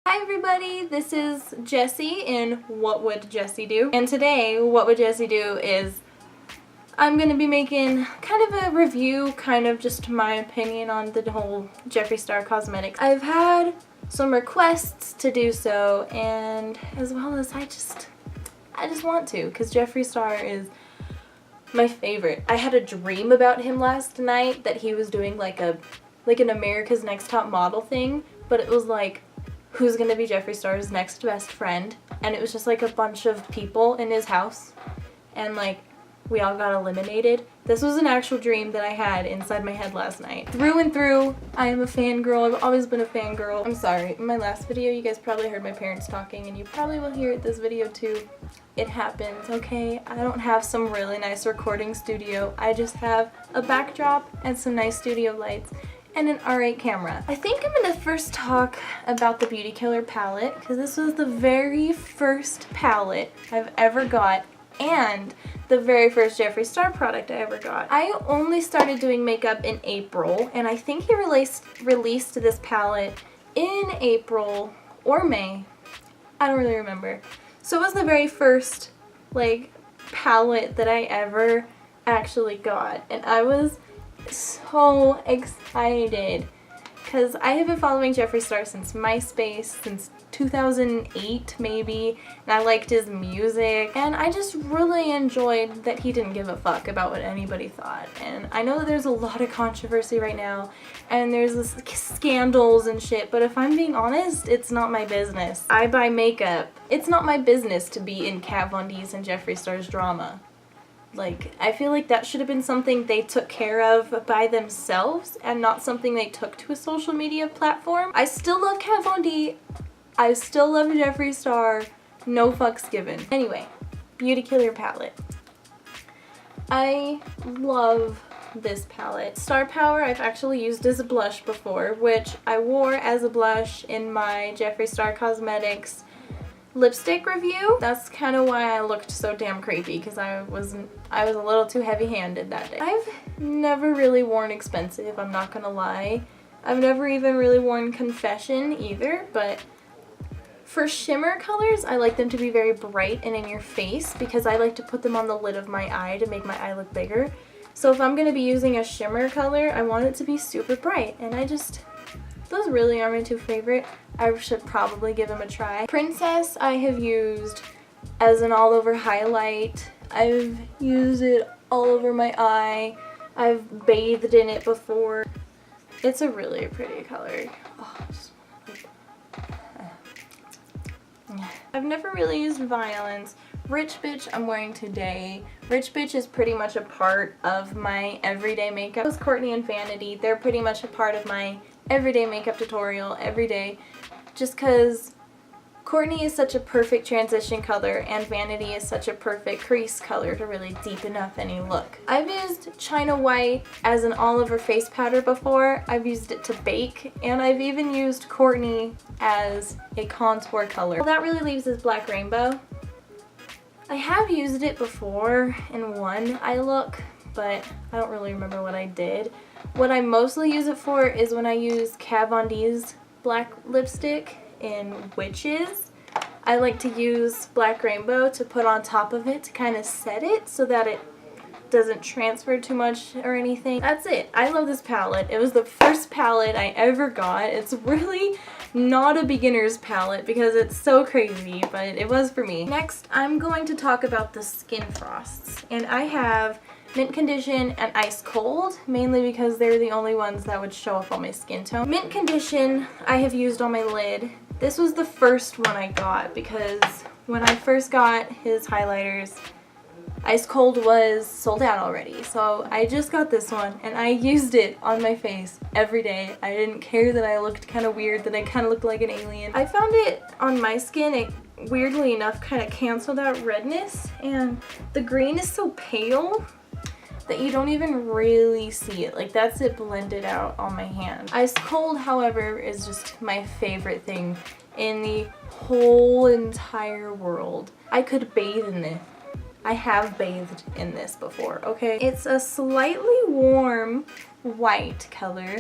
Hi everybody, this is Jessie in What Would Jessie Do? And today, What Would Jessie Do is I'm going to be making kind of a review, kind of just my opinion on the whole Jeffree Star Cosmetics. I've had some requests to do so, and as well as I just want to, because Jeffree Star is my favorite. I had a dream about him last night that he was doing like an America's Next Top Model thing, but it was like, who's gonna be Jeffree Star's next best friend? And it was just like a bunch of people in his house, and like we all got eliminated. This was an actual dream that I had inside my head last night. Through and through, I am a fangirl. I've always been a fangirl. I'm sorry, in my last video you guys probably heard my parents talking, and you probably will hear it this video too. It happens, okay? I don't have some really nice recording studio. I just have a backdrop and some nice studio lights and an R8 camera. I think I'm gonna first talk about the Beauty Killer palette, because this was the very first palette I've ever got and the very first Jeffree Star product I ever got. I only started doing makeup in April, and I think he released this palette in April or May. I don't really remember. So it was the very first like palette that I ever actually got, and I was so excited because I have been following Jeffree Star since MySpace, since 2008 maybe, and I liked his music, and I just really enjoyed that he didn't give a fuck about what anybody thought. And I know that there's a lot of controversy right now, and there's this scandals and shit, but if I'm being honest, it's not my business. I buy makeup. It's not my business to be in Kat Von D's and Jeffree Star's drama. Like, I feel like that should have been something they took care of by themselves and not something they took to a social media platform. I still love Kat Von D. I still love Jeffree Star. No fucks given. Anyway, Beauty Killer palette. I love this palette. Star Power I've actually used as a blush before, which I wore as a blush in my Jeffree Star Cosmetics lipstick review. That's kind of why I looked so damn creepy, because I was a little too heavy-handed that day. I've never really worn expensive, I'm not gonna lie. I've never even really worn Confession either, but for shimmer colors, I like them to be very bright and in your face, because I like to put them on the lid of my eye to make my eye look bigger. So if I'm gonna be using a shimmer color, I want it to be super bright, and those really are my two favorite. I should probably give them a try. Princess I have used as an all-over highlight. I've used it all over my eye. I've bathed in it before. It's a really pretty color. Oh, I've never really used Violence. Rich Bitch I'm wearing today. Rich Bitch is pretty much a part of my everyday makeup. It was Courtney and Vanity. They're pretty much a part of my everyday makeup tutorial every day, just because Courtney is such a perfect transition color and Vanity is such a perfect crease color to really deepen up any look. I've used China White as an all-over face powder before. I've used it to bake, and I've even used Courtney as a contour color. All that really leaves is Black Rainbow. I have used it before in one eye look, but I don't really remember what I did. What I mostly use it for is when I use Kat Von D's black lipstick in Witches. I like to use Black Rainbow to put on top of it to kind of set it so that it doesn't transfer too much or anything. That's it. I love this palette. It was the first palette I ever got. It's really not a beginner's palette because it's so crazy, but it was for me. Next, I'm going to talk about the Skin Frosts, and I have Mint Condition and Ice Cold, mainly because they're the only ones that would show up on my skin tone. Mint Condition I have used on my lid. This was the first one I got because when I first got his highlighters, Ice Cold was sold out already. So I just got this one and I used it on my face every day. I didn't care that I looked kind of weird, that I kind of looked like an alien. I found it on my skin, it weirdly enough kind of canceled out redness, and the green is so pale that you don't even really see it. Like, that's it blended out on my hand. Ice Cold, however, is just my favorite thing in the whole entire world. I could bathe in this. I have bathed in this before, okay? It's a slightly warm white color,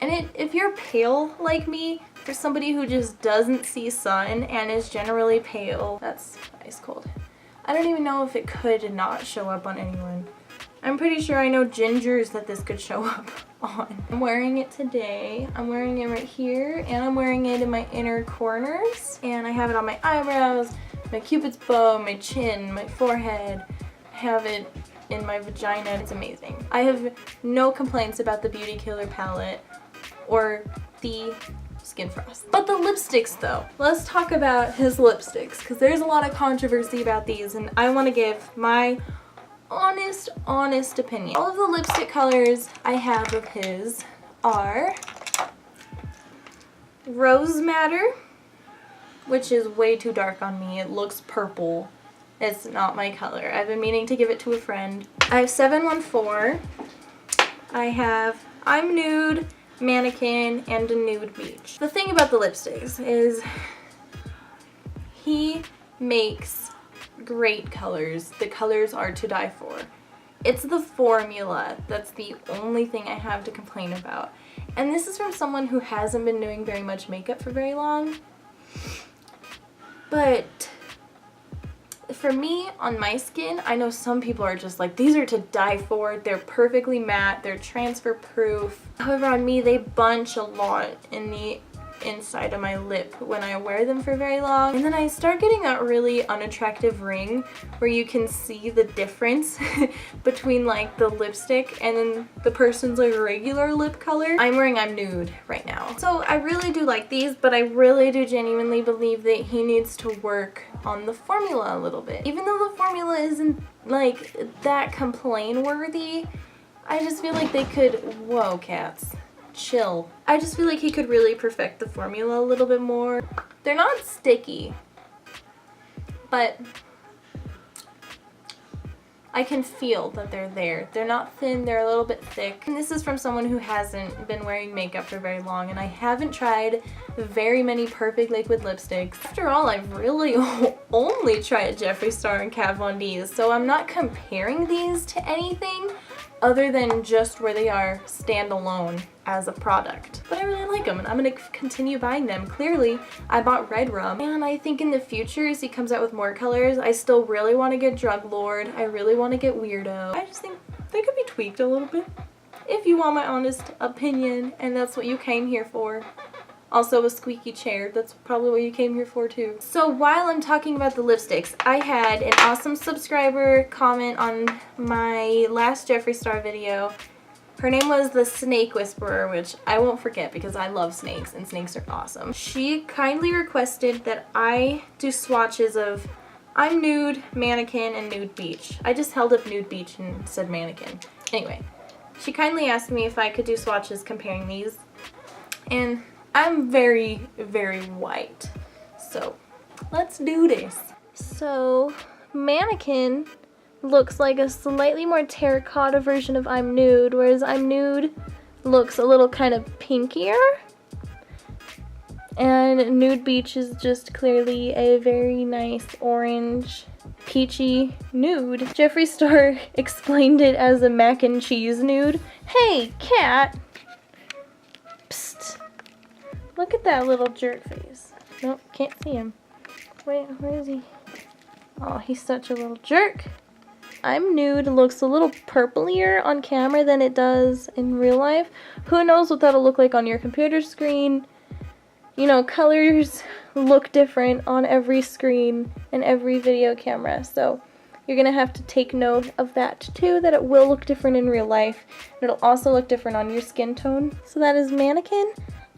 and if you're pale like me, For somebody who just doesn't see sun and is generally pale, that's ice cold. I don't even know if it could not show up on anyone. I'm pretty sure I know gingers that this could show up on. I'm wearing it today. I'm wearing it right here, and I'm wearing it in my inner corners. And I have it on my eyebrows, my cupid's bow, my chin, my forehead. I have it in my vagina. It's amazing. I have no complaints about the Beauty Killer palette or the Skin Frost. But the lipsticks though. Let's talk about his lipsticks, because there's a lot of controversy about these, and I want to give my honest opinion. All of the lipstick colors I have of his are Rose Madder, which is way too dark on me. It looks purple. It's not my color. I've been meaning to give it to a friend. I have 714. I have I'm Nude, Mannequin, and a Nude Beach. The thing about the lipsticks is he makes great colors. The colors are to die for. It's the formula that's the only thing I have to complain about. And this is from someone who hasn't been doing very much makeup for very long. But for me, on my skin, I know some people are just like, these are to die for. They're perfectly matte. They're transfer proof. However, on me, they bunch a lot in the inside of my lip when I wear them for very long, and then I start getting that really unattractive ring where you can see the difference between like the lipstick and then the person's like regular lip color. I'm wearing I'm Nude right now, so I really do like these, but I really do genuinely believe that he needs to work on the formula a little bit. Even though the formula isn't like that complain worthy, I just feel like they could, whoa cats, chill. I just feel like he could really perfect the formula a little bit more. They're not sticky, but I can feel that they're there. They're not thin, they're a little bit thick. And this is from someone who hasn't been wearing makeup for very long, and I haven't tried very many perfect liquid lipsticks. After all, I've really only tried Jeffree Star and Kat Von D's, so I'm not comparing these to anything other than just where they are standalone as a product. But I really like them, and I'm gonna continue buying them. Clearly, I bought Red Rum, and I think in the future, as he comes out with more colors, I still really want to get Drug Lord. I really want to get Weirdo. I just think they could be tweaked a little bit, if you want my honest opinion, and that's what you came here for. Also a squeaky chair, that's probably what you came here for too. So while I'm talking about the lipsticks, I had an awesome subscriber comment on my last Jeffree Star video. Her name was the Snake Whisperer, which I won't forget because I love snakes and snakes are awesome. She kindly requested that I do swatches of I'm Nude, Mannequin, and Nude Beach. I just held up Nude Beach and said Mannequin. Anyway, she kindly asked me if I could do swatches comparing these, and I'm very, very white, so let's do this. So, Mannequin looks like a slightly more terracotta version of I'm Nude, whereas I'm Nude looks a little kind of pinkier. And Nude Beach is just clearly a very nice orange, peachy nude. Jeffree Star explained it as a mac and cheese nude. Hey, cat! Psst. Look at that little jerk face. Nope, can't see him. Wait, where is he? Oh, he's such a little jerk. I'm Nude looks a little purplier on camera than it does in real life. Who knows what that'll look like on your computer screen? You know, colors look different on every screen and every video camera, so you're gonna have to take note of that too, that it will look different in real life. It'll also look different on your skin tone. So that is Mannequin,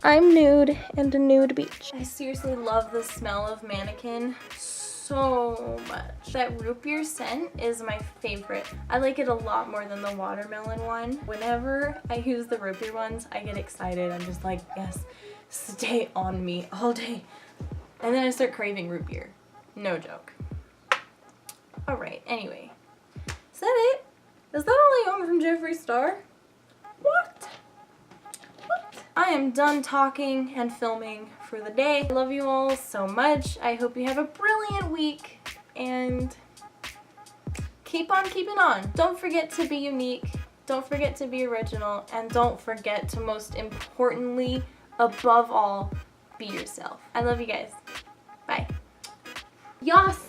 I'm Nude, and a Nude Beach. I seriously love the smell of Mannequin so much. That root beer scent is my favorite. I like it a lot more than the watermelon one. Whenever I use the root beer ones, I get excited. I'm just like, yes, stay on me all day. And then I start craving root beer. No joke. Alright, anyway. Is that it? Is that all I own from Jeffree Star? What? I am done talking and filming for the day. I love you all so much. I hope you have a brilliant week and keep on keeping on. Don't forget to be unique. Don't forget to be original. And don't forget to, most importantly, above all, be yourself. I love you guys. Bye. Yas!